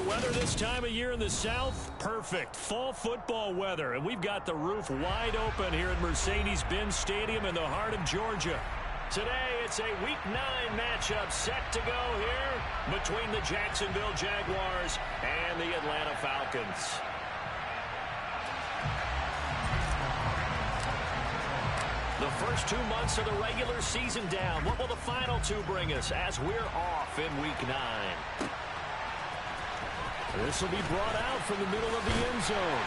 weather this time of year in the South? Perfect. Fall football weather. And we've got the roof wide open here at Mercedes-Benz Stadium in the heart of Georgia. Today, it's a Week 9 matchup set to go here between the Jacksonville Jaguars and the Atlanta Falcons. The first 2 months of the regular season down. What will the final 2 bring us as we're off in Week 9? This will be brought out from the middle of the end zone.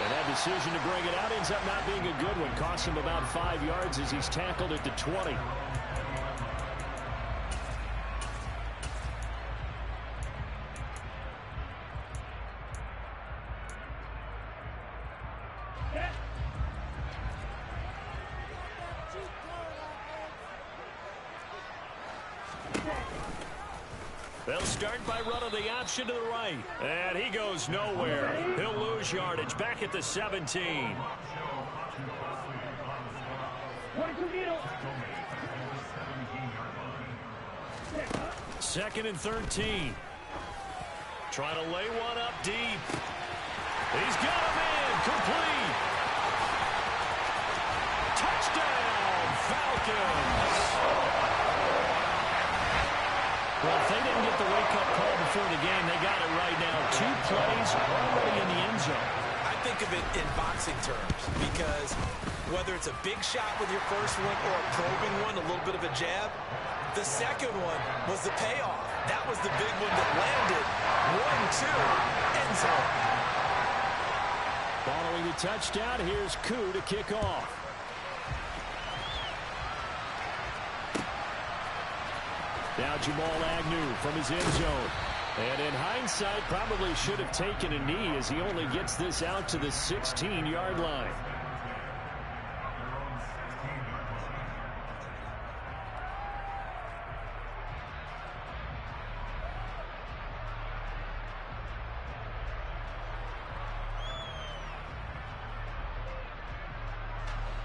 And that decision to bring it out ends up not being a good one. Costs him about 5 yards as he's tackled at the 20. They'll start by running the option to the right. And he goes nowhere. He'll lose yardage back at the 17. Second and 13. Trying to lay one up deep. He's got him in. Complete. Touchdown, Falcons. Well, if they didn't get the wake-up call before the game, they got it right now. 2 plays already in the end zone. I think of it in boxing terms because whether it's a big shot with your first one or a probing one, a little bit of a jab, the second one was the payoff. That was the big one that landed. 1-2, end zone. Following the touchdown, here's Koo to kick off. Now Jamal Agnew from his end zone. And in hindsight, probably should have taken a knee as he only gets this out to the 16-yard line.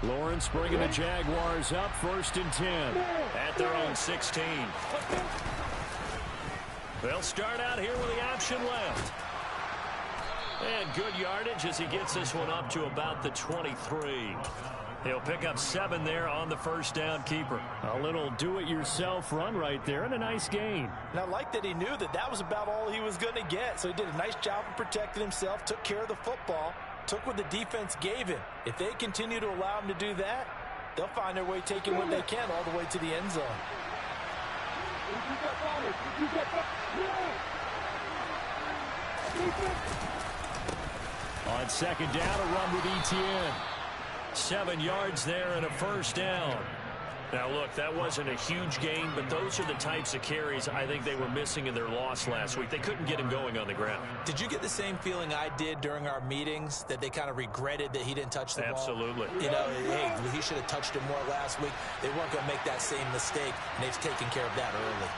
Lawrence bringing the Jaguars up, 1st and 10 at their own 16. They'll start out here with the option left. And good yardage as he gets this one up to about the 23. He'll pick up 7 there on the first down keeper. A little do-it-yourself run right there and a nice gain. And I like that he knew that that was about all he was going to get. So he did a nice job of protecting himself, took care of the football, took what the defense gave him. If they continue to allow him to do that, they'll find their way taking what they can all the way to the end zone. On second down, a run with Etienne. 7 yards there and a first down. Now, look, that wasn't a huge gain, but those are the types of carries I think they were missing in their loss last week. They couldn't get him going on the ground. Did you get the same feeling I did during our meetings, that they kind of regretted that he didn't touch the ball? Absolutely. You know, hey, he should have touched it more last week. They weren't going to make that same mistake, and they've taken care of that early.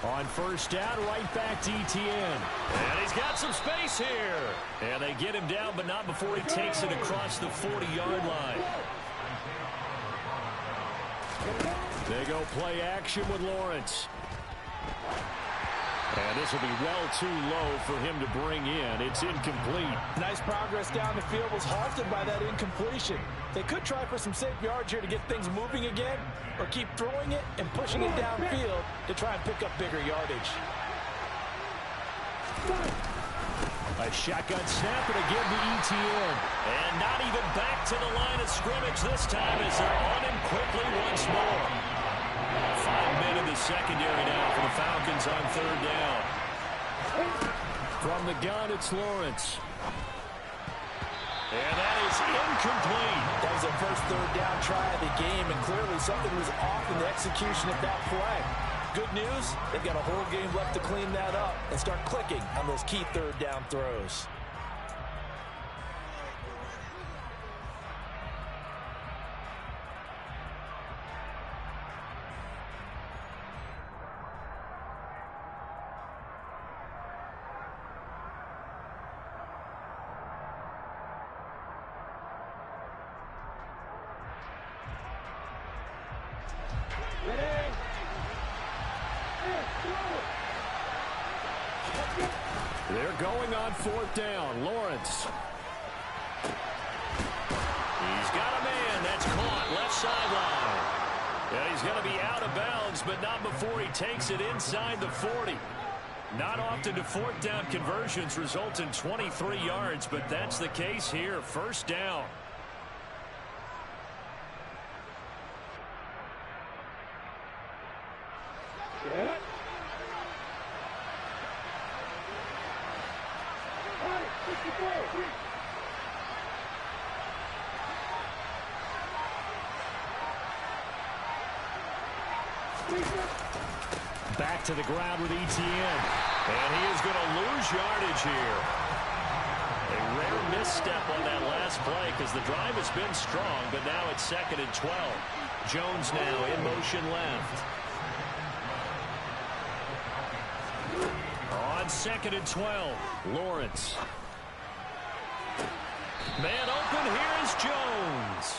On first down, right back to Etienne. And he's got some space here. And they get him down, but not before he takes it across the 40-yard line. They go play action with Lawrence. And this will be well too low for him to bring in. It's incomplete. Nice progress down the field, was halted by that incompletion. They could try for some safe yards here to get things moving again, or keep throwing it and pushing it downfield to try and pick up bigger yardage. A shotgun snap and a give to Etienne. And not even back to the line of scrimmage this time as they're on him quickly once more. 5 men in the secondary now for the Falcons on third down. From the gun, it's Lawrence. And that is incomplete. That was their first third down try of the game, and clearly something was off in the execution of that play. Good news, they've got a whole game left to clean that up and start clicking on those key third down throws. They're going on 4th down. Lawrence. He's got a man. That's caught. Left sideline. And he's going to be out of bounds, but not before he takes it inside the 40. Not often do 4th down conversions result in 23 yards, but that's the case here. 1st down. Back to the ground with Etienne. And he is going to lose yardage here. A rare misstep on that last play because the drive has been strong, but now it's 2nd and 12. Jones now in motion left. On 2nd and 12, Lawrence. Man open, here is Jones.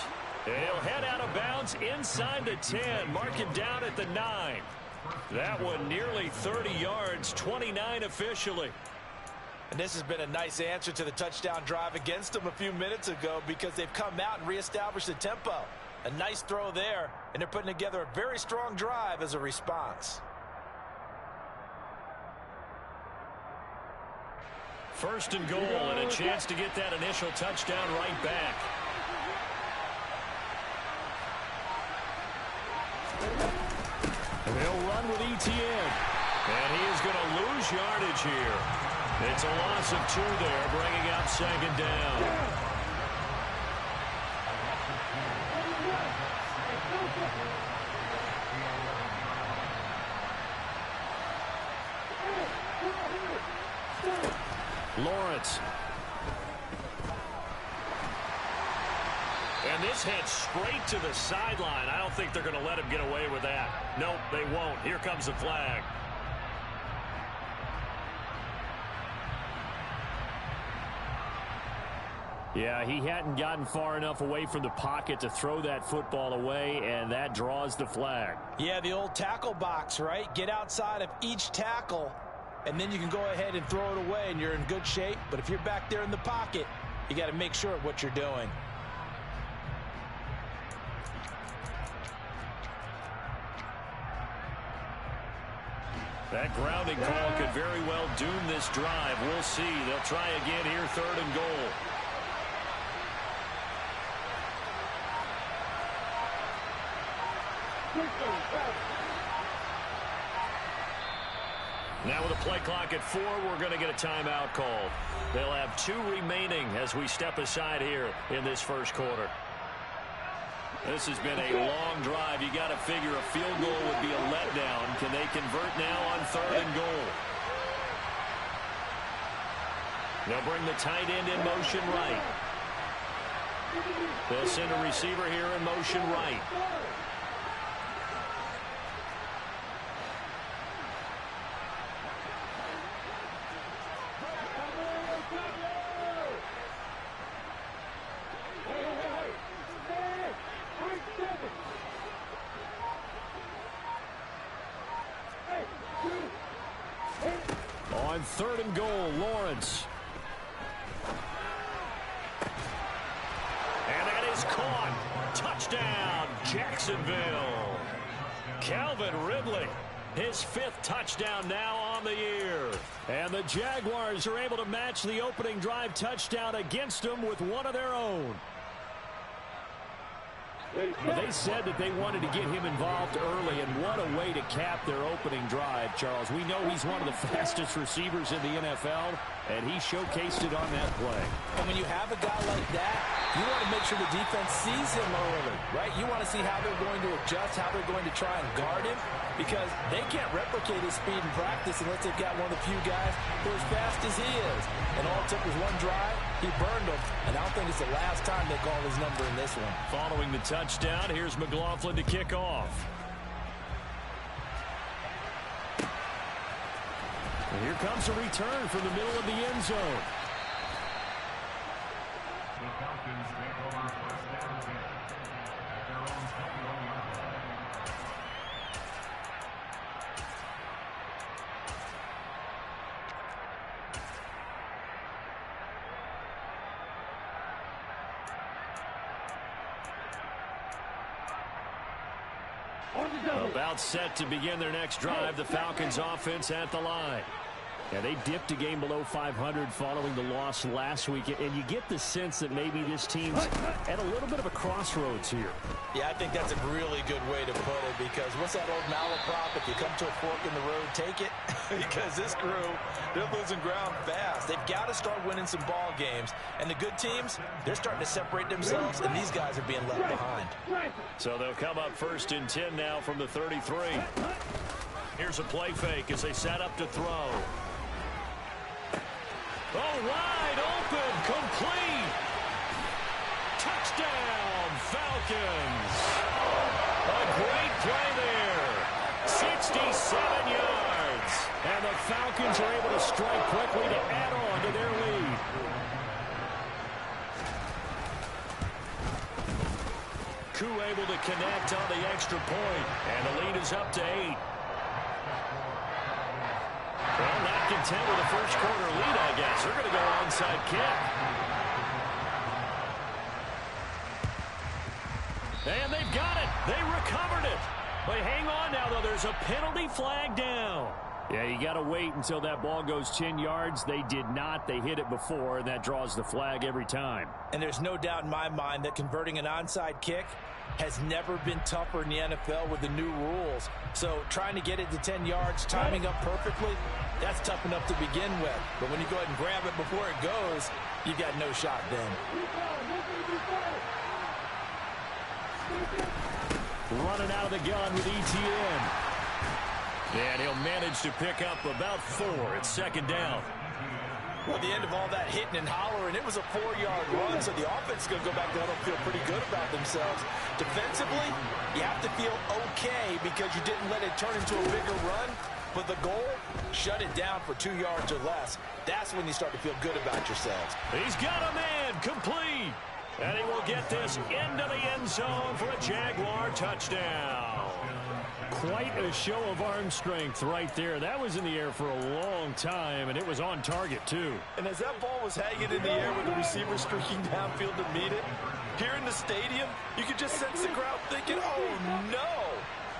He'll head out of bounds inside the 10. Mark him down at the 9. That one nearly 30 yards, 29 officially. And this has been a nice answer to the touchdown drive against them a few minutes ago because they've come out and reestablished the tempo. A nice throw there, and they're putting together a very strong drive as a response. 1st and goal, and a chance to get that initial touchdown right back. They'll run with Etienne. And he is going to lose yardage here. It's a loss of 2 there, bringing up 2nd down. Lawrence. And this heads straight to the sideline. I don't think they're going to let him get away with that. Nope, they won't. Here comes the flag. Yeah, he hadn't gotten far enough away from the pocket to throw that football away, and that draws the flag. Yeah, the old tackle box, right? Get outside of each tackle, and then you can go ahead and throw it away, and you're in good shape. But if you're back there in the pocket, you got to make sure of what you're doing. That grounding call could very well doom this drive. We'll see. They'll try again here, 3rd and goal. Now with a play clock at 4, we're going to get a timeout called. They'll have 2 remaining as we step aside here in this 1st quarter. This has been a long drive. You got to figure a field goal would be a letdown. Can they convert now on 3rd and goal? They'll bring the tight end in motion right. They'll send a receiver here in motion right. On 3rd and goal, Lawrence. And that is caught. Touchdown, Jacksonville. Calvin Ridley, his 5th touchdown now on the year. And the Jaguars are able to match the opening drive touchdown against them with one of their own. They said that they wanted to get him involved early, and what a way to cap their opening drive, Charles. We know he's one of the fastest receivers in the NFL, and he showcased it on that play. And when you have a guy like that, you want to make sure the defense sees him early, right? You want to see how they're going to adjust, how they're going to try and guard him, because they can't replicate his speed in practice unless they've got one of the few guys who are as fast as he is. And all it took was one drive. He burned him, and I don't think it's the last time they call his number in this one. Following the touchdown, here's McLaughlin to kick off. And here comes a return from the middle of the end zone. About set to begin their next drive, the Falcons offense at the line. Yeah, they dipped a game below 500 following the loss last week, and you get the sense that maybe this team's at a little bit of a crossroads here. Yeah, I think that's a really good way to put it, because what's that old malaprop? If you come to a fork in the road, take it. Because this crew, they're losing ground fast. They've got to start winning some ball games. And the good teams, they're starting to separate themselves, and these guys are being left behind. So they'll come up 1st and 10 now from the 33. Here's a play fake as they set up to throw. Oh, wide open, complete. Touchdown, Falcons. A great play there. 67 yards. And the Falcons are able to strike quickly to add on to their lead. Koo able to connect on the extra point. And the lead is up to 8. Well, not content with the first quarter lead, I guess. They're going to go onside kick. And they've got it. They recovered it. But hang on now, though. There's a penalty flag down. Yeah, you got to wait until that ball goes 10 yards. They did not. They hit it before, and that draws the flag every time. And there's no doubt in my mind that converting an onside kick has never been tougher in the NFL with the new rules. So trying to get it to 10 yards, timing up perfectly, that's tough enough to begin with. But when you go ahead and grab it before it goes, you got no shot then. Running out of the gun with ETN. And he'll manage to pick up about 4 at 2nd down. Well, at the end of all that hitting and hollering, it was a 4-yard run, so the offense is going to go back there and feel pretty good about themselves. Defensively, you have to feel okay because you didn't let it turn into a bigger run. But the goal, shut it down for 2 yards or less. That's when you start to feel good about yourselves. He's got a man, complete. And he will get this into the end zone for a Jaguar touchdown. Quite a show of arm strength right there. That was in the air for a long time, and it was on target, too. And as that ball was hanging in the air with the receiver streaking downfield to meet it, here in the stadium, you could just sense the crowd thinking, oh, no.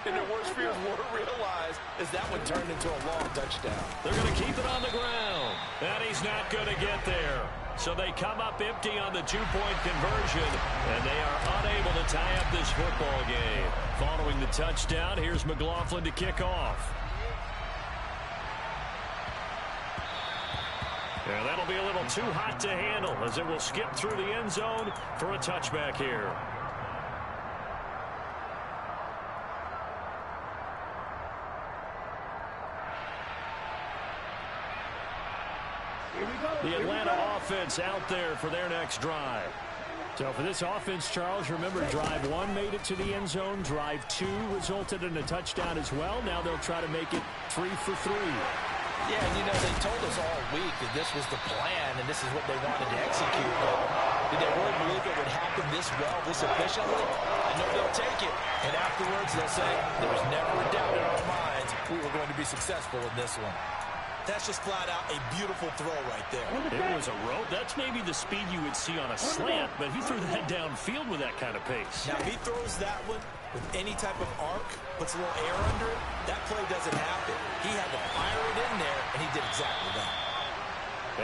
And their worst fears were realized as that one turned into a long touchdown. They're going to keep it on the ground. And he's not going to get there. So they come up empty on the 2-point conversion, and they are unable to tie up this football game. Following the touchdown, here's McLaughlin to kick off. And that'll be a little too hot to handle as it will skip through the end zone for a touchback here. The Atlanta offense out there for their next drive. So for this offense, Charles, remember drive 1 made it to the end zone. Drive 2 resulted in a touchdown as well. Now they'll try to make it 3 for 3. Yeah, and you know, they told us all week that this was the plan and this is what they wanted to execute. But did they really believe it would happen this well, this efficiently? I know they'll take it. And afterwards, they'll say, there was never a doubt in our minds we were going to be successful in this one. That's just flat out a beautiful throw right there. It was a rope. That's maybe the speed you would see on a slant, but he threw that downfield with that kind of pace. Now, if he throws that one with any type of arc, puts a little air under it, that play doesn't happen. He had to fire it in there, and he did exactly that.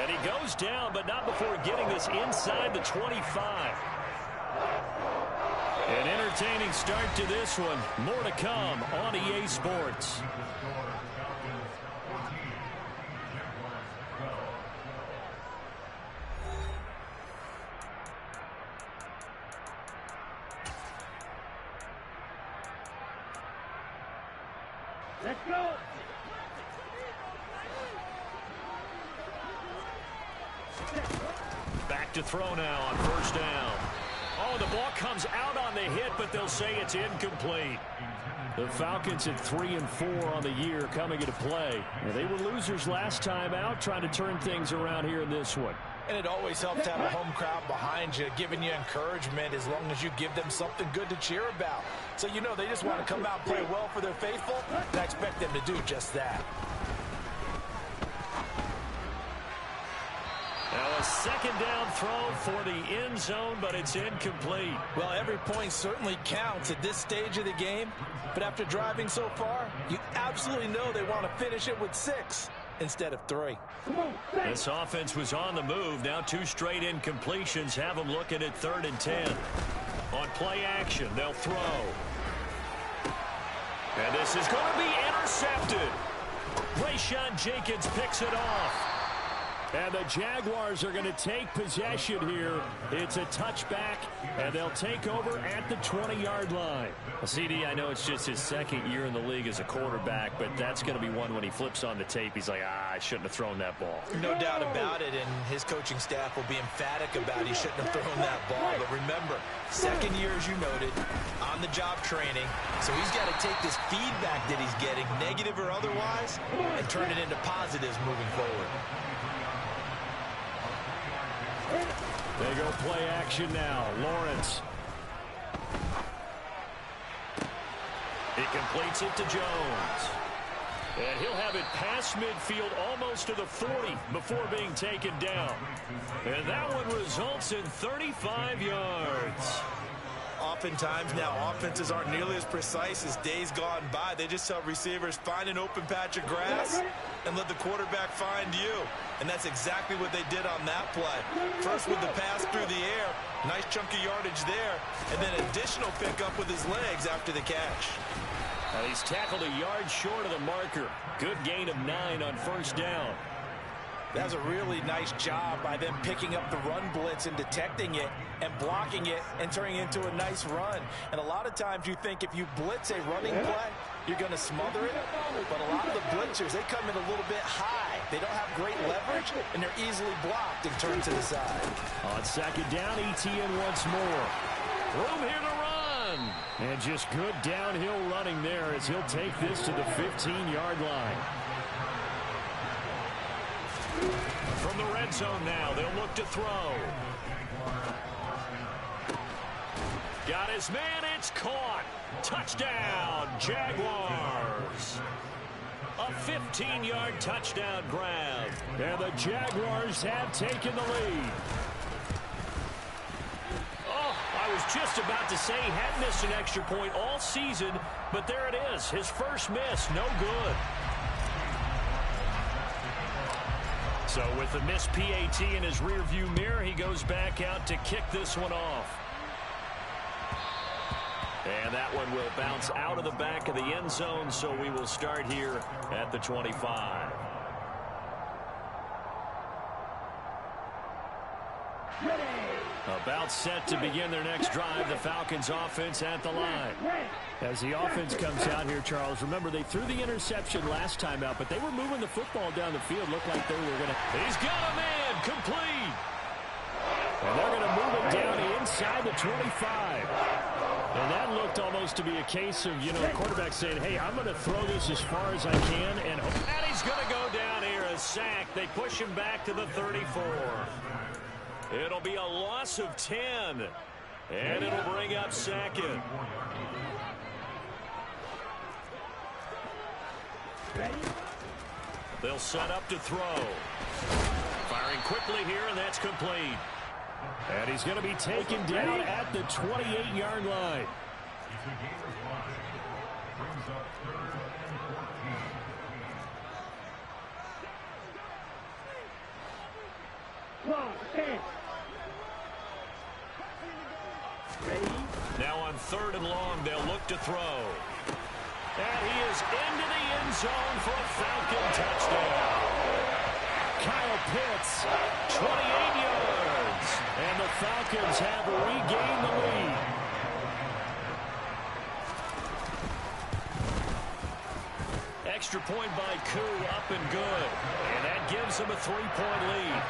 And he goes down, but not before getting this inside the 25. An entertaining start to this one. More to come on EA Sports. Let's go! Back to throw now on 1st down. Oh, the ball comes out on the hit, but they'll say it's incomplete. The Falcons at 3-4 on the year coming into play. And they were losers last time out, trying to turn things around here in this one. And it always helps to have a home crowd behind you, giving you encouragement as long as you give them something good to cheer about. So, you know, they just want to come out and play well for their faithful, and I expect them to do just that. Now a A second down throw for the end zone, but it's incomplete. Well, every point certainly counts at this stage of the game, but after driving so far, you absolutely know they want to finish it with 6 instead of 3. This offense was on the move. Now 2 straight incompletions have them looking at 3rd and 10. On play action, they'll throw. And this is going to be intercepted. Rayshawn Jenkins picks it off. And the Jaguars are going to take possession here. It's a touchback, and they'll take over at the 20-yard line. Well, CD, I know it's just his 2nd year in the league as a quarterback, but that's going to be one when he flips on the tape. He's like, I shouldn't have thrown that ball. No doubt about it, and his coaching staff will be emphatic about he shouldn't have thrown that ball. But remember, 2nd year, as you noted, on-the-job training. So he's got to take this feedback that he's getting, negative or otherwise, and turn it into positives moving forward. They go play action now. Lawrence. He completes it to Jones. And he'll have it past midfield almost to the 40 before being taken down. And that one results in 35 yards. Oftentimes now, offenses aren't nearly as precise as days gone by. They just tell receivers, find an open patch of grass and let the quarterback find you. And that's exactly what they did on that play. First with the pass through the air, nice chunk of yardage there, and then additional pickup with his legs after the catch. And he's tackled a yard short of the marker. Good gain of 9 on 1st down. That was a really nice job by them picking up the run blitz and detecting it and blocking it and turning it into a nice run. And a lot of times you think if you blitz a running play, you're going to smother it. But a lot of the blitzers, they come in a little bit high. They don't have great leverage, and they're easily blocked and turned to the side. On 2nd down, ETN once more. Room here to run. And just good downhill running there as he'll take this to the 15-yard line. From the red zone now, they'll look to throw. Got his man, it's caught. Touchdown, Jaguars. A 15-yard touchdown grab. And the Jaguars have taken the lead. Oh, I was just about to say he hadn't missed an extra point all season, but there it is. His first miss, no good. So with the missed PAT in his rearview mirror, he goes back out to kick this one off. And that one will bounce out of the back of the end zone, so we will start here at the 25. About set to begin their next drive, the Falcons offense at the line. As the offense comes out here, Charles, remember they threw the interception last time out, but they were moving the football down the field. Looked like they were going to. He's got a man, complete. And they're going to move it down inside the 25. And that looked almost to be a case of, the quarterback saying, hey, I'm going to throw this as far as I can. And he's going to go down here, a sack. They push him back to the 34. It'll be a loss of 10. And it'll bring up 2nd. They'll set up to throw. Firing quickly here, and that's complete. And he's going to be taken down at the 28-yard line. Now on 3rd and long, they'll look to throw. And he is into the end zone for a Falcon touchdown. Kyle Pitts, 28 yards. And the Falcons have regained the lead. Extra point by Koo, up and good. And that gives them a 3-point lead.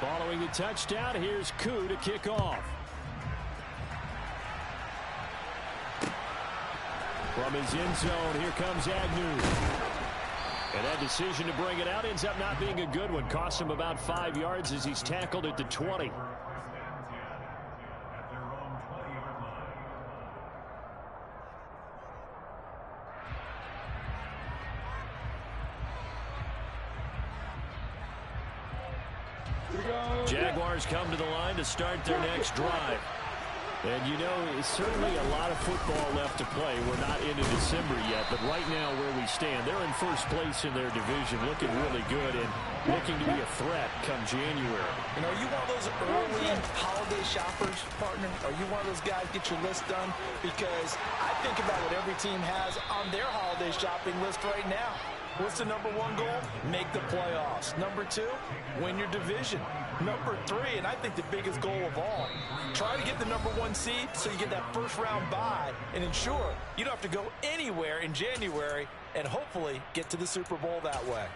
Following the touchdown, here's Koo to kick off. From his end zone, here comes Agnew. And that decision to bring it out ends up not being a good one. Cost him about 5 yards as he's tackled at the 20. Jaguars come to the line to start their next drive. And, you know, it's certainly a lot of football left to play. We're not into December yet, but right now where we stand, they're in first place in their division, looking really good and looking to be a threat come January. You know, are you one of those early holiday shoppers, partner? Are you one of those guys get your list done? Because I think about what every team has on their holiday shopping list right now. What's the number one goal? Make the playoffs. Number two, win your division. Number three, and I think the biggest goal of all, try to get the number one seed so you get that first round bye and ensure you don't have to go anywhere in January and hopefully get to the Super Bowl that way.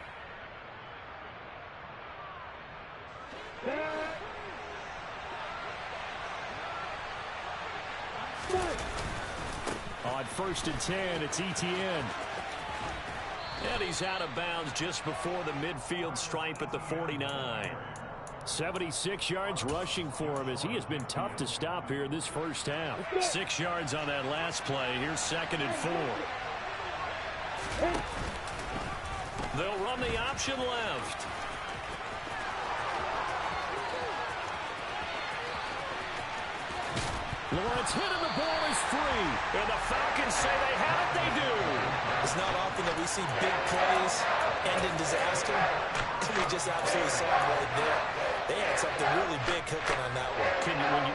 On 1st and 10, it's Etienne. And he's out of bounds just before the midfield stripe at the 49. 76 yards rushing for him as he has been tough to stop here in this first half. 6 yards on that last play. Here's 2nd and 4. They'll run the option left. Lawrence hit and the ball is free. And the Falcons say they have it. They do. It's not often that we see big plays end in disaster. We just absolutely saw it right there. They had something really big cooking on that one.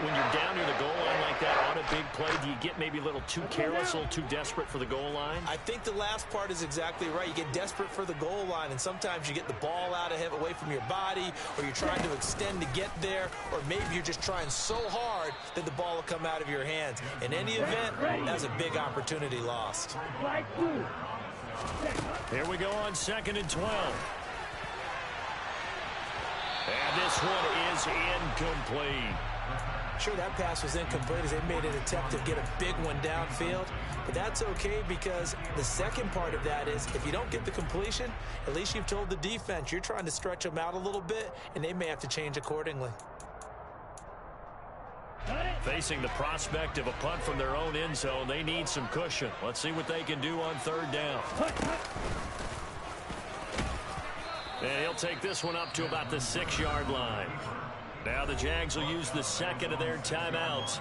When you're down near the goal line like that on a big play, do you get maybe a little too careless, a little too desperate for the goal line? I think the last part is exactly right. You get desperate for the goal line, and sometimes you get the ball out of away from your body, or you're trying to extend to get there, or maybe you're just trying so hard that the ball will come out of your hands. In any event, that's a big opportunity lost. Here we go on 2nd and 12. And this one is incomplete. Sure, that pass was incomplete as they made an attempt to get a big one downfield. But that's okay because the second part of that is if you don't get the completion, at least you've told the defense you're trying to stretch them out a little bit, and they may have to change accordingly. Facing the prospect of a punt from their own end zone, they need some cushion. Let's see what they can do on 3rd down. And he'll take this one up to about the 6-yard line. Now the Jags will use the second of their timeouts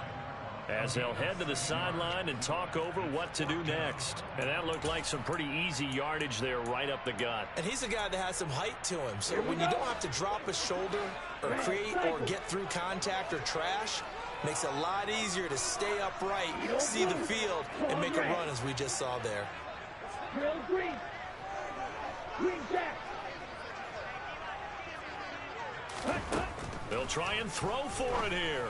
as they'll head to the sideline and talk over what to do next. And that looked like some pretty easy yardage there right up the gut. And he's a guy that has some height to him. So when you don't have to drop a shoulder or create or get through contact or trash, makes it a lot easier to stay upright, see the field, and make a run as we just saw there. They'll try and throw for it here.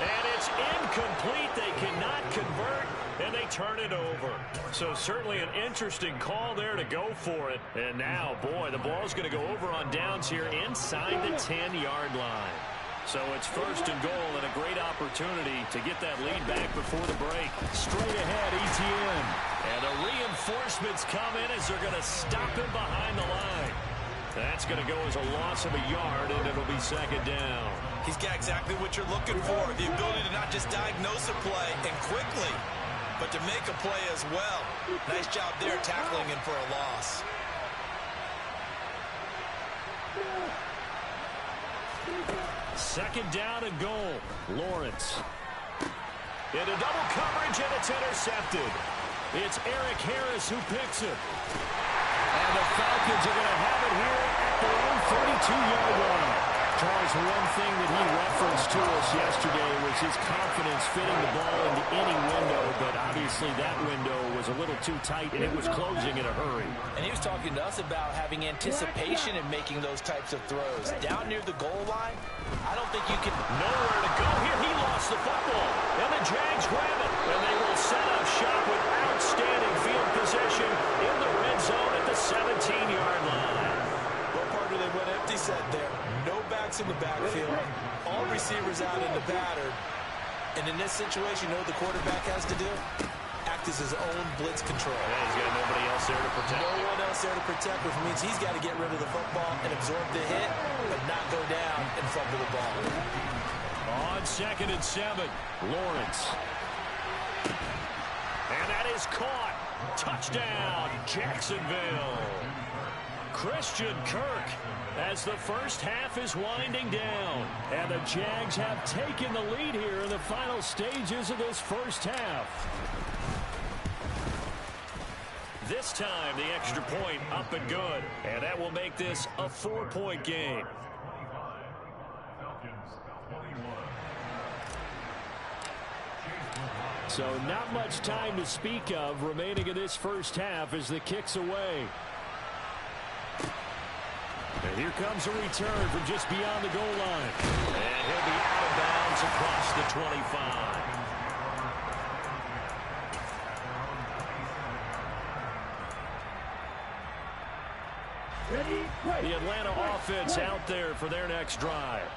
And it's incomplete. They cannot convert, and they turn it over. So certainly an interesting call there to go for it. And now, boy, the ball's going to go over on downs here inside the 10-yard line. So it's 1st and goal and a great opportunity to get that lead back before the break. Straight ahead, Etienne. And the reinforcements come in as they're going to stop him behind the line. That's going to go as a loss of a yard, and it'll be 2nd down. He's got exactly what you're looking for, the ability to not just diagnose a play and quickly, but to make a play as well. Nice job there tackling him for a loss. Second down and goal. Lawrence. Into double coverage, and it's intercepted. It's Eric Harris who picks it. And the Falcons are going to have it here at their own 32-yard line. Charles, one thing that he referenced to us yesterday was his confidence fitting the ball into any window, but obviously that window was a little too tight, and it was closing in a hurry. And he was talking to us about having anticipation in making those types of throws. Down near the goal line, I don't think you can... Nowhere to go here. He lost the football, and the Jags grab it, and they will set up shop with outstanding field position in the red zone at the 17-yard line. Well, partner, they went empty set there. No backs in the backfield. All receivers out in the pattern. And in this situation, you know what the quarterback has to do? Act as his own blitz control. Yeah, he's got nobody else there to protect. No one else there to protect, which means he's got to get rid of the football and absorb the hit, but not go down and fumble the ball. On 2nd and 7, Lawrence. And that is caught. Touchdown, Jacksonville. Christian Kirk, as the first half is winding down. And the Jags have taken the lead here in the final stages of this first half. This time, the extra point up and good. And that will make this a 4-point game. So not much time to speak of remaining in this first half as the kick's away. And here comes a return from just beyond the goal line. And he'll be out of bounds across the 25. The Atlanta offense out there for their next drive.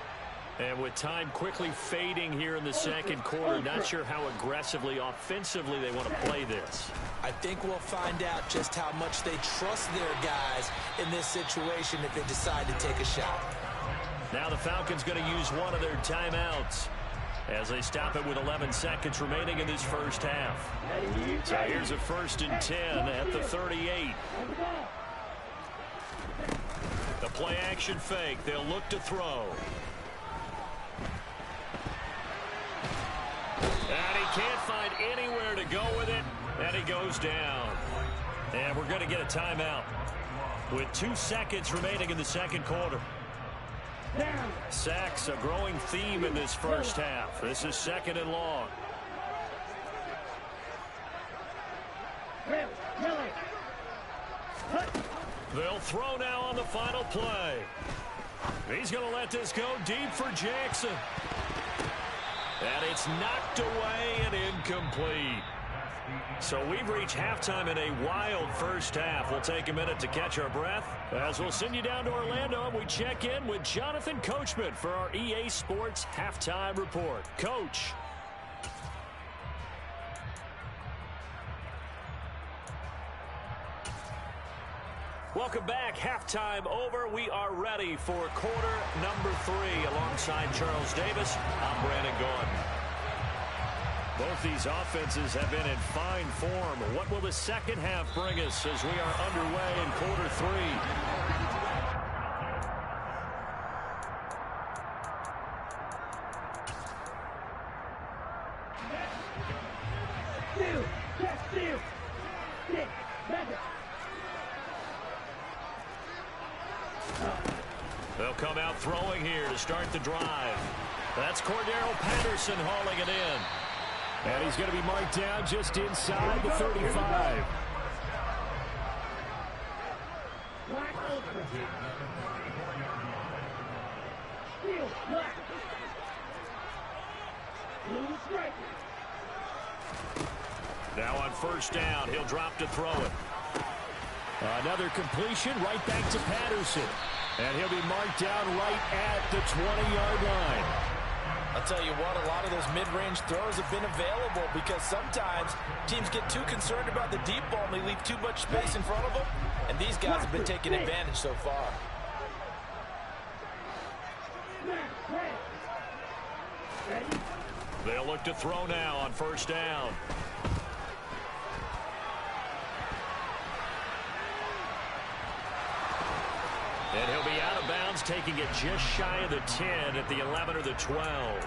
And with time quickly fading here in the second quarter, not sure how aggressively, offensively they want to play this. I think we'll find out just how much they trust their guys in this situation if they decide to take a shot. Now the Falcons going to use one of their timeouts as they stop it with 11 seconds remaining in this first half. So here's a 1st and 10 at the 38. The play action fake. They'll look to throw. And he can't find anywhere to go with it, and he goes down. And we're going to get a timeout with 2 seconds remaining in the second quarter. Sacks, a growing theme in this first half. This is 2nd and long. They'll throw now on the final play. He's going to let this go deep for Jackson. And it's knocked away and incomplete. So we've reached halftime in a wild first half. We'll take a minute to catch our breath as we'll send you down to Orlando and we check in with Jonathan Coachman for our EA Sports Halftime Report. Coach. Welcome back. Halftime over. We are ready for quarter number 3 alongside Charles Davis. I'm Brandon Gordon. Both these offenses have been in fine form. What will the second half bring us as we are underway in quarter 3? They'll come out throwing here to start the drive. That's Cordero Patterson hauling it in. And he's going to be marked down just inside the 35. Now on 1st down, he'll drop to throw it. Another completion right back to Patterson. And he'll be marked down right at the 20-yard line. I'll tell you what, a lot of those mid-range throws have been available because sometimes teams get too concerned about the deep ball and they leave too much space in front of them. And these guys have been taking advantage so far. They'll look to throw now on 1st down. And he'll be out of bounds, taking it just shy of the 10 at the 11 or the 12.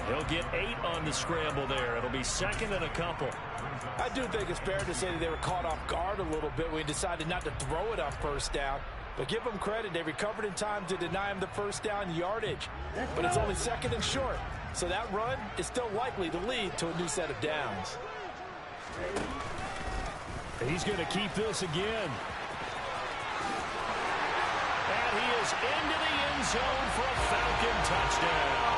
He'll get 8 on the scramble there. It'll be 2nd and a couple. I do think it's fair to say that they were caught off guard a little bit when he decided not to throw it on 1st down. But give them credit. They recovered in time to deny him the 1st down yardage. But it's only 2nd and short. So that run is still likely to lead to a new set of downs. He's going to keep this again. And he is into the end zone for a Falcon touchdown.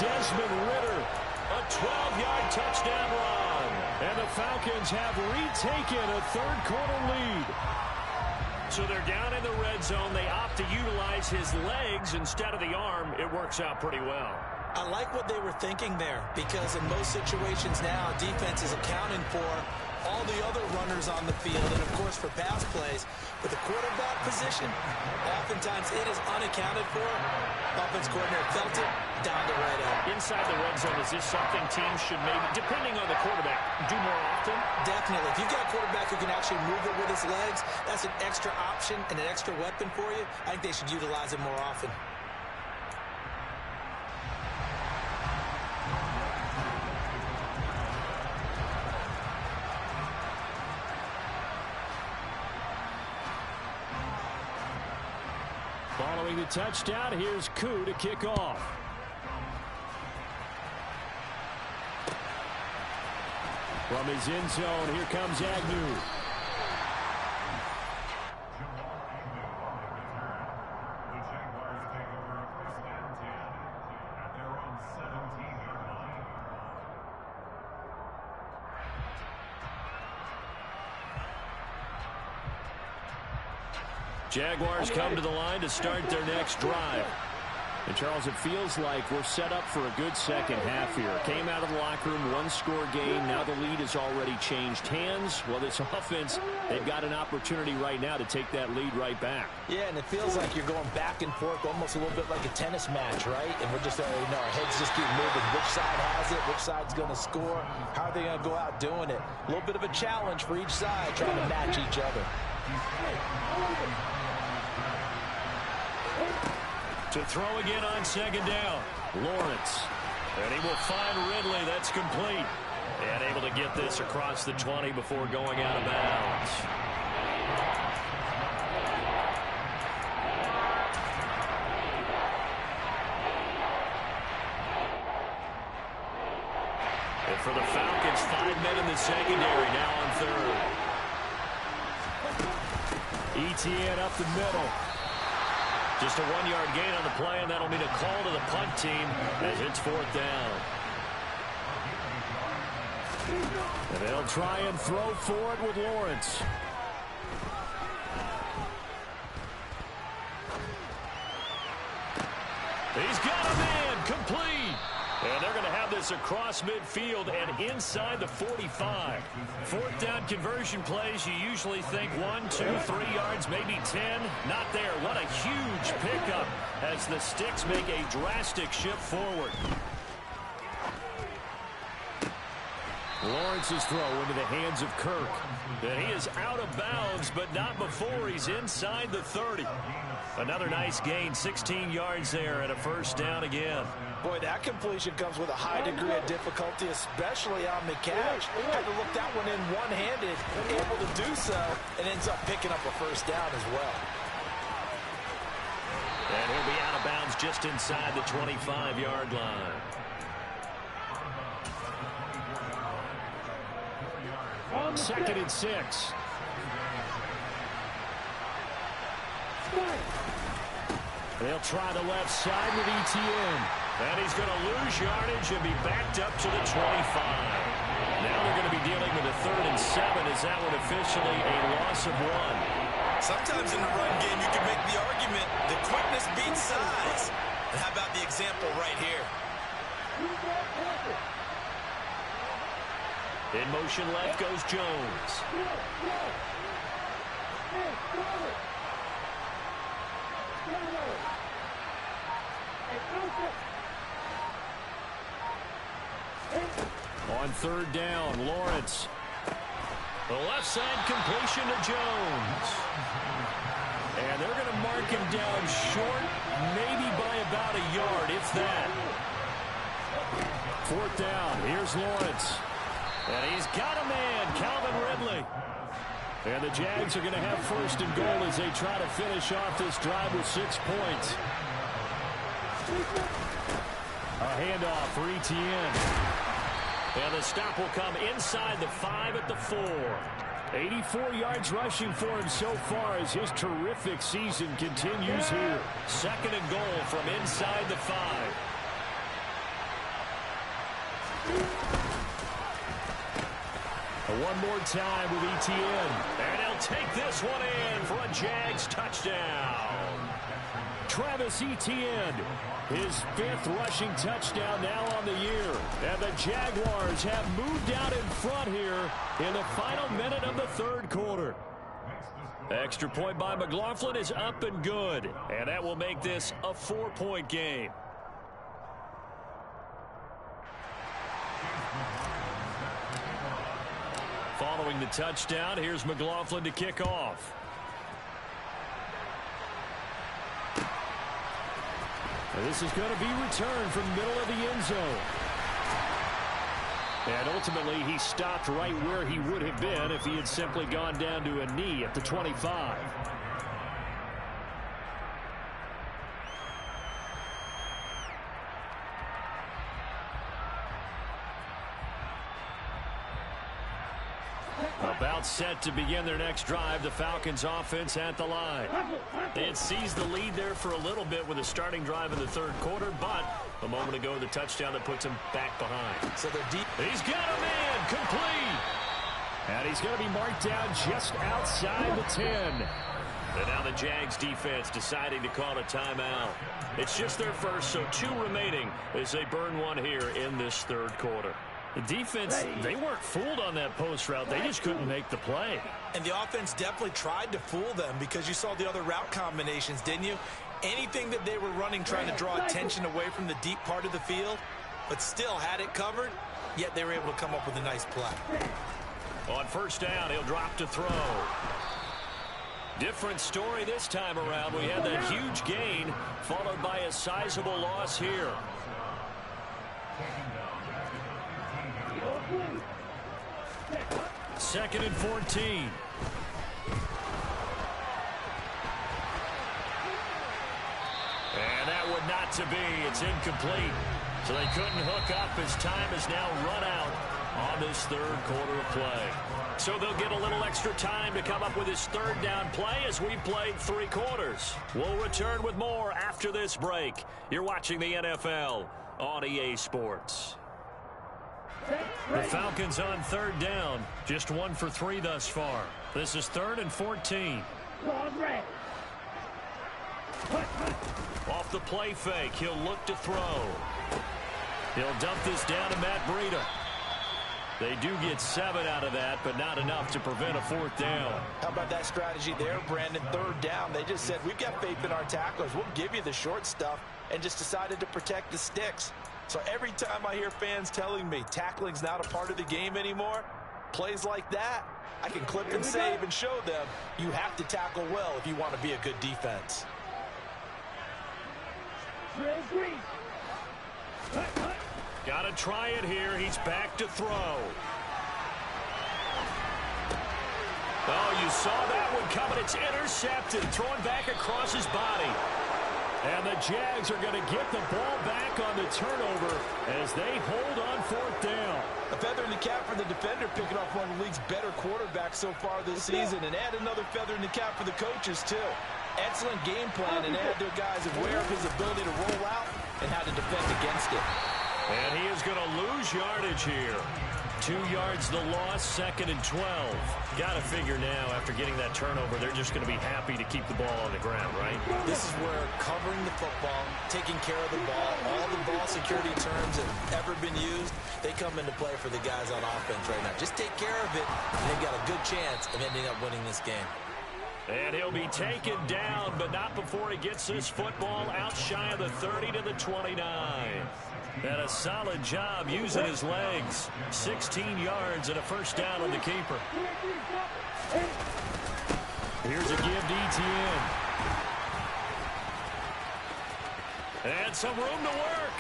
Desmond Ridder, a 12-yard touchdown run. And the Falcons have retaken a 3rd quarter lead. So they're down in the red zone. They opt to utilize his legs instead of the arm. It works out pretty well. I like what they were thinking there because in most situations now, defense is accounting for all the other runners on the field, and, of course, for pass plays. But the quarterback position, oftentimes it is unaccounted for. Offense coordinator felt it, down the right end. Inside the red zone, is this something teams should maybe, depending on the quarterback, do more often? Definitely. If you've got a quarterback who can actually move it with his legs, that's an extra option and an extra weapon for you. I think they should utilize it more often. Following the touchdown, here's Koo to kick off. From his end zone, here comes Agnew. Jaguars come to the line to start their next drive. And, Charles, it feels like we're set up for a good second half here. Came out of the locker room, one-score game. Now the lead has already changed hands. Well, this offense, they've got an opportunity right now to take that lead right back. Yeah, and it feels like you're going back and forth almost a little bit like a tennis match, right? And we're just, our heads just keep moving. Which side has it? Which side's going to score? How are they going to go out doing it? A little bit of a challenge for each side trying to match each other. To throw again on second down, Lawrence. And he will find Ridley. That's complete. And able to get this across the 20 before going out of bounds. And for the Falcons, 5 men in the secondary now on third. Etienne up the middle. Just a 1-yard gain on the play, and that'll mean a call to the punt team as it's fourth down. And they'll try and throw for it with Lawrence. He's got a man, complete. And they're going to have this across midfield and inside the 45. Fourth down conversion plays, you usually think 1, 2, 3 yards, maybe 10. Not there. What a huge pickup as the Sticks make a drastic shift forward. Lawrence's throw into the hands of Kirk. And he is out of bounds, but not before he's inside the 30. Another nice gain, 16 yards there, and a first down again. Boy, that completion comes with a high degree of difficulty, especially on the catch. Had to look that one in one-handed, able to do so, and ends up picking up a first down as well. And he'll be out of bounds just inside the 25-yard line. Second and 6. They'll try the left side with Etienne. And he's going to lose yardage and be backed up to the 25. Now they're going to be dealing with a 3rd and 7. Is that one officially a loss of 1? Sometimes in the run game, you can make the argument that quickness beats size. And how about the example right here? In motion left goes Jones. On 3rd down, Lawrence. The left side completion to Jones. And they're going to mark him down short, maybe by about a yard, if that. 4th down, here's Lawrence. And he's got a man, Calvin Ridley. And the Jags are going to have 1st and goal as they try to finish off this drive with 6 points. A handoff for Etienne. And the stop will come inside the 5 at the 4. 84 yards rushing for him so far as his terrific season continues here. 2nd and goal from inside the 5. One more time with Etienne. And he'll take this one in for a Jags touchdown. Travis Etienne. His 5th rushing touchdown now on the year. And the Jaguars have moved out in front here in the final minute of the 3rd quarter. Extra point by McLaughlin is up and good. And that will make this a 4-point game. Following the touchdown, here's McLaughlin to kick off. And this is going to be returned from middle of the end zone. And ultimately, he stopped right where he would have been if he had simply gone down to a knee at the 25. About set to begin their next drive, the Falcons offense at the line. It seized the lead there for a little bit with a starting drive in the 3rd quarter, but a moment ago the touchdown that puts him back behind. So they're deep. He's got a man complete. And he's going to be marked down just outside the 10. And now the Jags defense deciding to call a timeout. It's just their first, so 2 remaining as they burn one here in this 3rd quarter. The defense, they weren't fooled on that post route. They just couldn't make the play. And the offense definitely tried to fool them because you saw the other route combinations, didn't you? Anything that they were running trying to draw attention away from the deep part of the field, but still had it covered, yet they were able to come up with a nice play. On 1st down, he'll drop to throw. Different story this time around. We had that huge gain followed by a sizable loss here. Second and 14. And that would not to be. It's incomplete. So they couldn't hook up as time is now run out on this 3rd quarter of play. So they'll get a little extra time to come up with his 3rd down play as we played 3 quarters. We'll return with more after this break. You're watching the NFL on EA Sports. The Falcons on 3rd down. Just 1 for 3 thus far. This is 3rd and 14. Off the play fake, he'll look to throw. He'll dump this down to Matt Breida. They do get 7 out of that, but not enough to prevent a 4th down. How about that strategy there, Brandon? 3rd down. They just said, we've got faith in our tacklers. We'll give you the short stuff, and just decided to protect the sticks. So every time I hear fans telling me tackling's not a part of the game anymore, plays like that, I can clip and save and show them you have to tackle well if you want to be a good defense. Got to try it here. He's back to throw. Oh, you saw that one coming. It's intercepted, thrown back across his body. And the Jags are going to get the ball back on the turnover as they hold on 4th down. A feather in the cap for the defender, picking off one of the league's better quarterbacks so far this season, and add another feather in the cap for the coaches, too. Excellent game plan, and add their guys aware of his ability to roll out and how to defend against it. And he is going to lose yardage here. 2 yards the loss, 2nd and 12. Got to figure now, after getting that turnover, they're just going to be happy to keep the ball on the ground, right? This is where covering the football, taking care of the ball, all the ball security terms that have ever been used, they come into play for the guys on offense right now. Just take care of it, and they've got a good chance of ending up winning this game. And he'll be taken down, but not before he gets this football out shy of the 30 to the 29. And a solid job using his legs. 16 yards and a 1st down on the keeper. Here's a give to Etienne. And some room to work.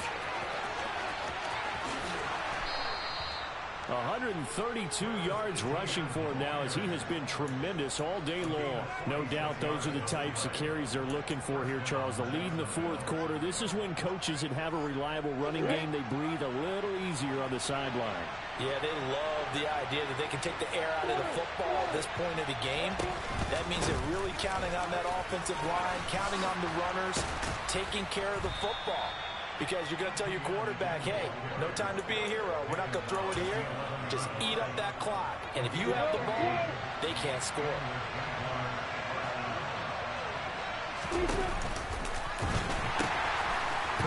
132 yards rushing for him now as he has been tremendous all day long. No doubt those are the types of carries they're looking for here, Charles. The lead in the 4th quarter. This is when coaches that have a reliable running game, they breathe a little easier on the sideline. Yeah, they love the idea that they can take the air out of the football at this point of the game. That means they're really counting on that offensive line, counting on the runners, taking care of the football. Because you're going to tell your quarterback, hey, no time to be a hero. We're not going to throw it here. Just eat up that clock. And if you have the ball, they can't score.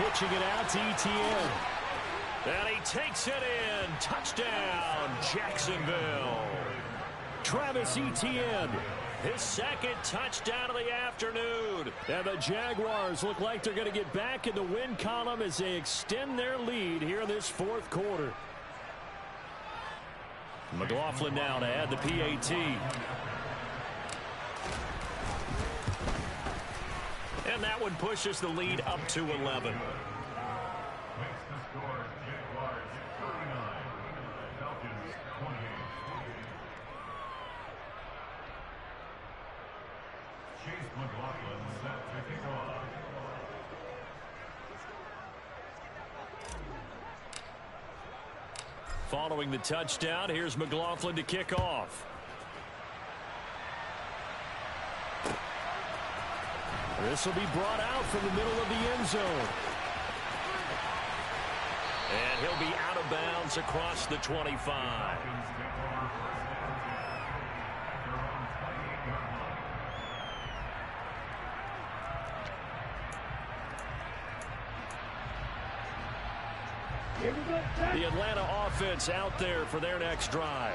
pitching it out to Etienne. And he takes it in. Touchdown, Jacksonville. Travis Etienne, his second touchdown of the afternoon. And the Jaguars look like they're going to get back in the win column as they extend their lead here in this fourth quarter. McLaughlin now to add the PAT. And that one pushes the lead up to 11. Following the touchdown, here's McLaughlin to kick off. This will be brought out from the middle of the end zone. And he'll be out of bounds across the 25. The Atlanta offense out there for their next drive.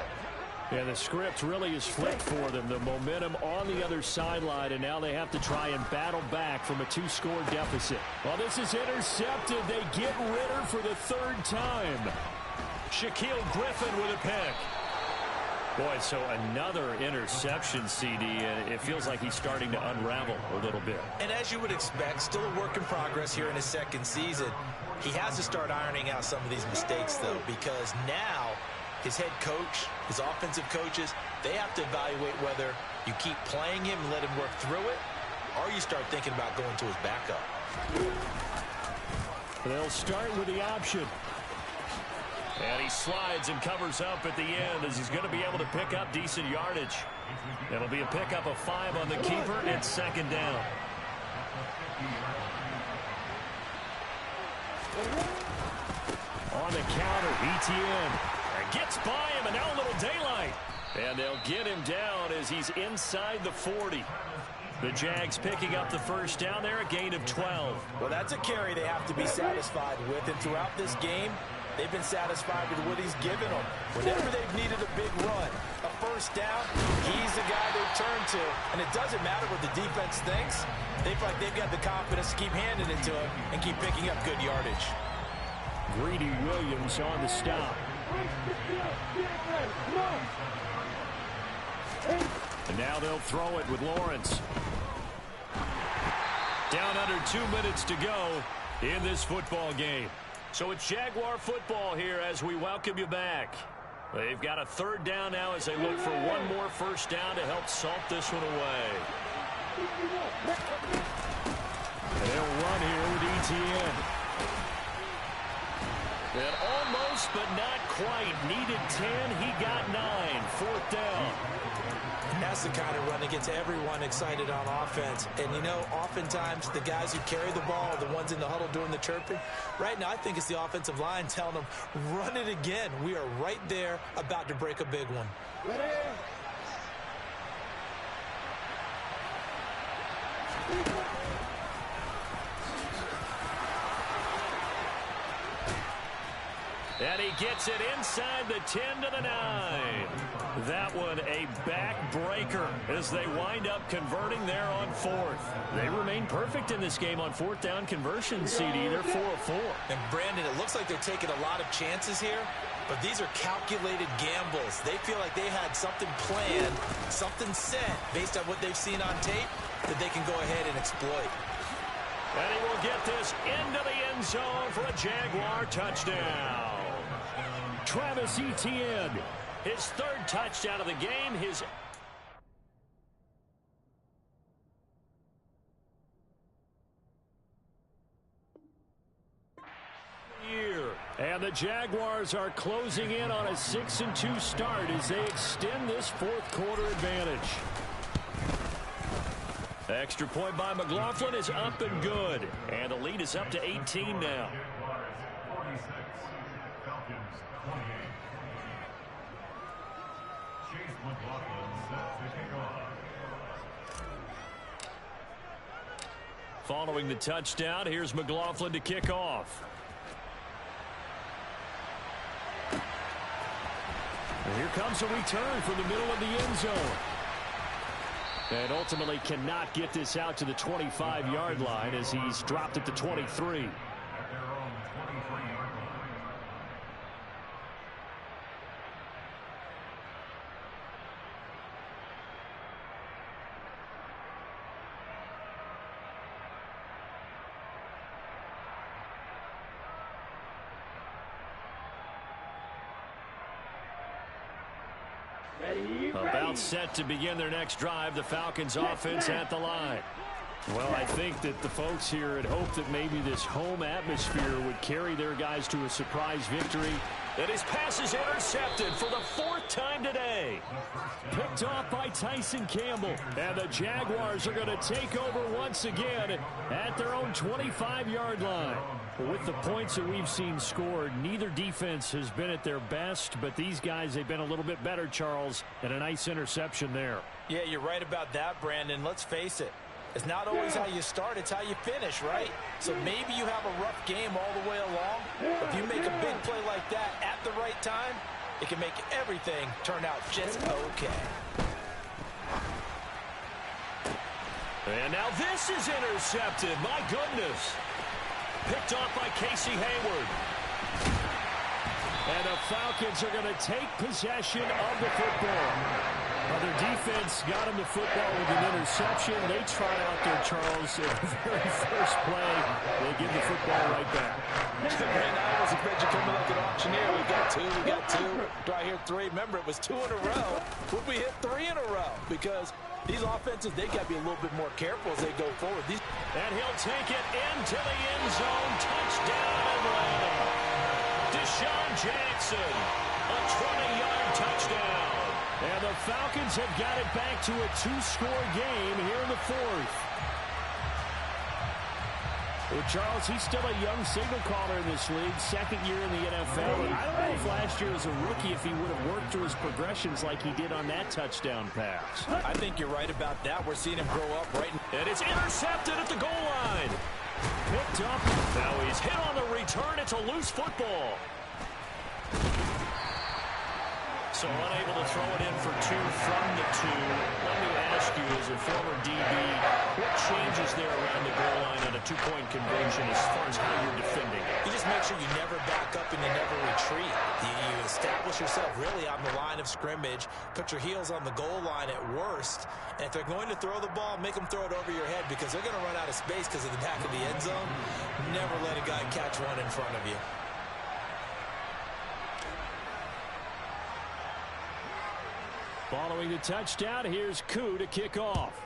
And the script really is flipped for them. The momentum on the other sideline, and now they have to try and battle back from a 2-score deficit. Well, this is intercepted. They get Ritter for the third time. Shaquille Griffin with a pick. Boy, so another interception, CD, and it feels like he's starting to unravel a little bit. And as you would expect, still a work in progress here in his second season. He has to start ironing out some of these mistakes, though, because now his head coach, his offensive coaches, they have to evaluate whether you keep playing him and let him work through it, or you start thinking about going to his backup. They'll start with the option. And he slides and covers up at the end as he's going to be able to pick up decent yardage. It'll be a pickup of 5 on the keeper. It's second down. On the counter, Etienne gets by him, and now a little daylight. And they'll get him down as he's inside the 40. The Jags picking up the first down there, a gain of 12. Well, that's a carry they have to be satisfied with. And throughout this game, they've been satisfied with what he's given them. Whenever they've needed a big run, a first down, he's the guy they turn to. And it doesn't matter what the defense thinks. They feel like they've got the confidence to keep handing it to him and keep picking up good yardage. Greedy Williams on the stop. And now they'll throw it with Lawrence. Down under 2 minutes to go in this football game. So it's Jaguar football here as we welcome you back. They've got a third down now as they look for one more first down to help salt this one away. And they'll run here with Etienne. And almost, but not quite. Needed 10. He got 9. Fourth down. And that's the kind of run that gets everyone excited on offense. And, you know, oftentimes the guys who carry the ball are the ones in the huddle doing the chirping. Right now, I think it's the offensive line telling them, run it again. We are right there about to break a big one. Ready? And he gets it inside the 10 to the 9. That one a backbreaker as they wind up converting there on fourth. They remain perfect in this game on fourth down conversion, CD. They're 4 of 4. And, Brandon, it looks like they're taking a lot of chances here, but these are calculated gambles. They feel like they had something planned, something set based on what they've seen on tape that they can go ahead and exploit. And he will get this into the end zone for a Jaguar touchdown. Travis Etienne, his third touchdown of the game. His year. And the Jaguars are closing in on a 6-2 start as they extend this fourth quarter advantage. The extra point by McLaughlin is up and good. And the lead is up to 18 now. Following the touchdown, here's McLaughlin to kick off. And here comes a return from the middle of the end zone. And ultimately cannot get this out to the 25-yard line as he's dropped at the 23. About set to begin their next drive, the Falcons offense at the line. Well, I think that the folks here had hoped that maybe this home atmosphere would carry their guys to a surprise victory. And his pass is intercepted for the 4th time today. Picked off by Tyson Campbell. And the Jaguars are going to take over once again at their own 25-yard line. With the points that we've seen scored, neither defense has been at their best, but these guys, they've been a little bit better, Charles, and a nice interception there. Yeah, you're right about that, Brandon. Let's face it. It's not always how you start, it's how you finish, right? So maybe you have a rough game all the way along, but if you make a big play like that at the right time, it can make everything turn out just okay. And now this is intercepted. My goodness. Picked off by Casey Hayward. And the Falcons are going to take possession of the football. Well, their defense got him the football with an interception. They try out there, Charles, at the very first play. They give the football right back. I was expecting you coming like an auctioneer. We got two. Do I hear 3? Remember, it was 2 in a row. Would we hit 3 in a row? Because these offenses, they got to be a little bit more careful as they go forward. And he'll take it into the end zone. Touchdown, Atlanta. Deshaun Jackson, a 20-yard touchdown. And the Falcons have got it back to a 2-score game here in the 4th. Well, Charles, he's still a young signal caller in this league, 2nd year in the NFL. And I don't know if last year as a rookie, if he would have worked through his progressions like he did on that touchdown pass. I think you're right about that. We're seeing him grow up right now. And it's intercepted at the goal line. Picked up. Now he's hit on the return. It's a loose football. So unable to throw it in for 2 from the 2. Let me ask you, as a former DB, what changes there around the goal line on a 2-point conversion as far as how you're defending? You just make sure you never back up and you never retreat. You establish yourself really on the line of scrimmage, put your heels on the goal line at worst, and if they're going to throw the ball, make them throw it over your head because they're going to run out of space because of the back of the end zone. Never let a guy catch one in front of you. Following the touchdown, here's Koo to kick off.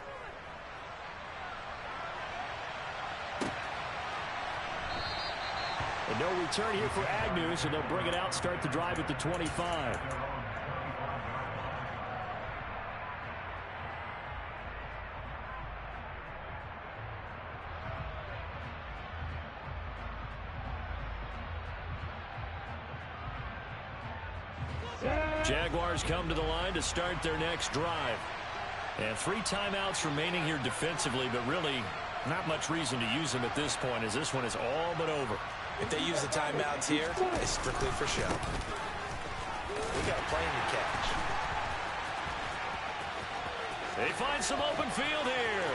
And no return here for Agnew, so they'll bring it out, start the drive at the 25. Jaguars come to the line to start their next drive. And 3 timeouts remaining here defensively, but really not much reason to use them at this point as this one is all but over. If they use the timeouts here, it's strictly for show. We got a plane to catch. They find some open field here.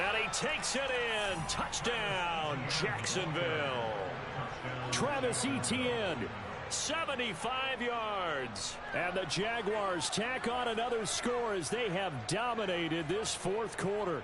And he takes it in. Touchdown, Jacksonville. Travis Etienne, 75 yards. And the Jaguars tack on another score as they have dominated this 4th quarter.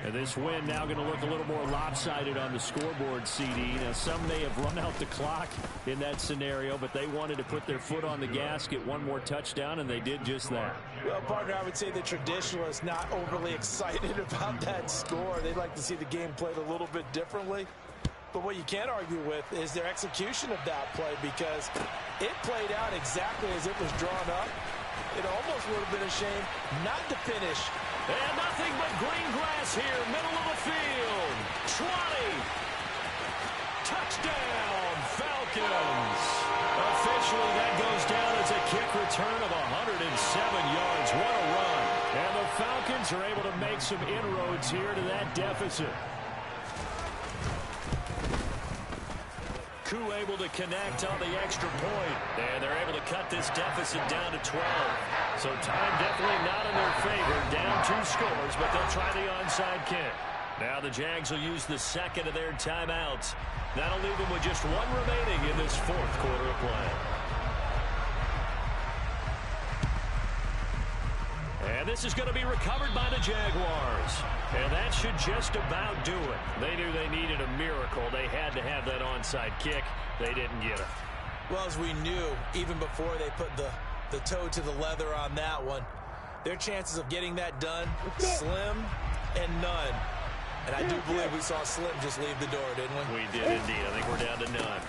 And this win now going to look a little more lopsided on the scoreboard, CD. Now, some may have run out the clock in that scenario, but they wanted to put their foot on the gas, get one more touchdown, and they did just that. Well, partner, I would say the traditionalists not overly excited about that score. They'd like to see the game played a little bit differently. But what you can't argue with is their execution of that play because it played out exactly as it was drawn up. It almost would have been a shame not to finish. And nothing but green grass here, middle of the field. 20. Touchdown, Falcons. Officially, that goes down as a kick return of 107 yards. What a run. Jags are able to make some inroads here to that deficit. Koo able to connect on the extra point. And they're able to cut this deficit down to 12. So time definitely not in their favor. Down 2 scores, but they'll try the onside kick. Now the Jags will use the second of their timeouts. That'll leave them with just 1 remaining in this 4th quarter of play. And this is going to be recovered by the Jaguars. And that should just about do it. They knew they needed a miracle. They had to have that onside kick. They didn't get it. Well, as we knew, even before they put the toe to the leather on that one, their chances of getting that done, slim and none. And I do believe we saw Slim just leave the door, didn't we? We did indeed. I think we're down to none.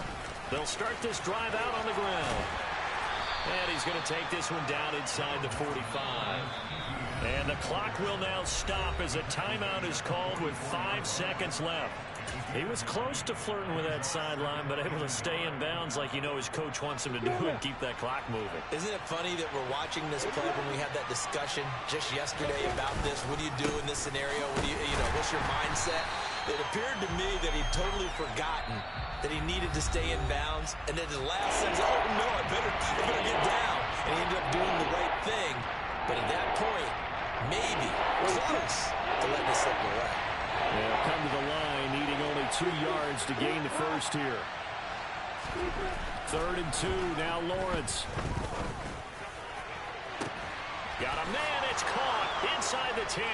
They'll start this drive out on the ground. And he's going to take this one down inside the 45. And the clock will now stop as a timeout is called with 5 seconds left. He was close to flirting with that sideline, but able to stay in bounds like his coach wants him to do and keep that clock moving. Isn't it funny that we're watching this play when we had that discussion just yesterday about this? What do you do in this scenario? What do what's your mindset? It appeared to me that he'd totally forgotten that he needed to stay in bounds, and then the last sentence, oh no, I better get down. And he ended up doing the right thing. But at that point, maybe close to letting it slip away. They'll come to the line, needing only 2 yards to gain the first here. 3rd and 2, now Lawrence. Got a man, it's caught inside the 10.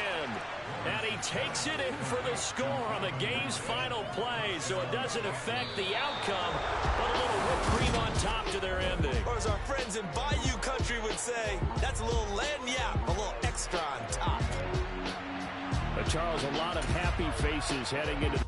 And he takes it in for the score on the game's final play, so it doesn't affect the outcome, but a little whipped cream on top to their ending. Or as our friends in Bayou Country would say, that's a little lagniappe, a little extra on top. But Charles, a lot of happy faces heading into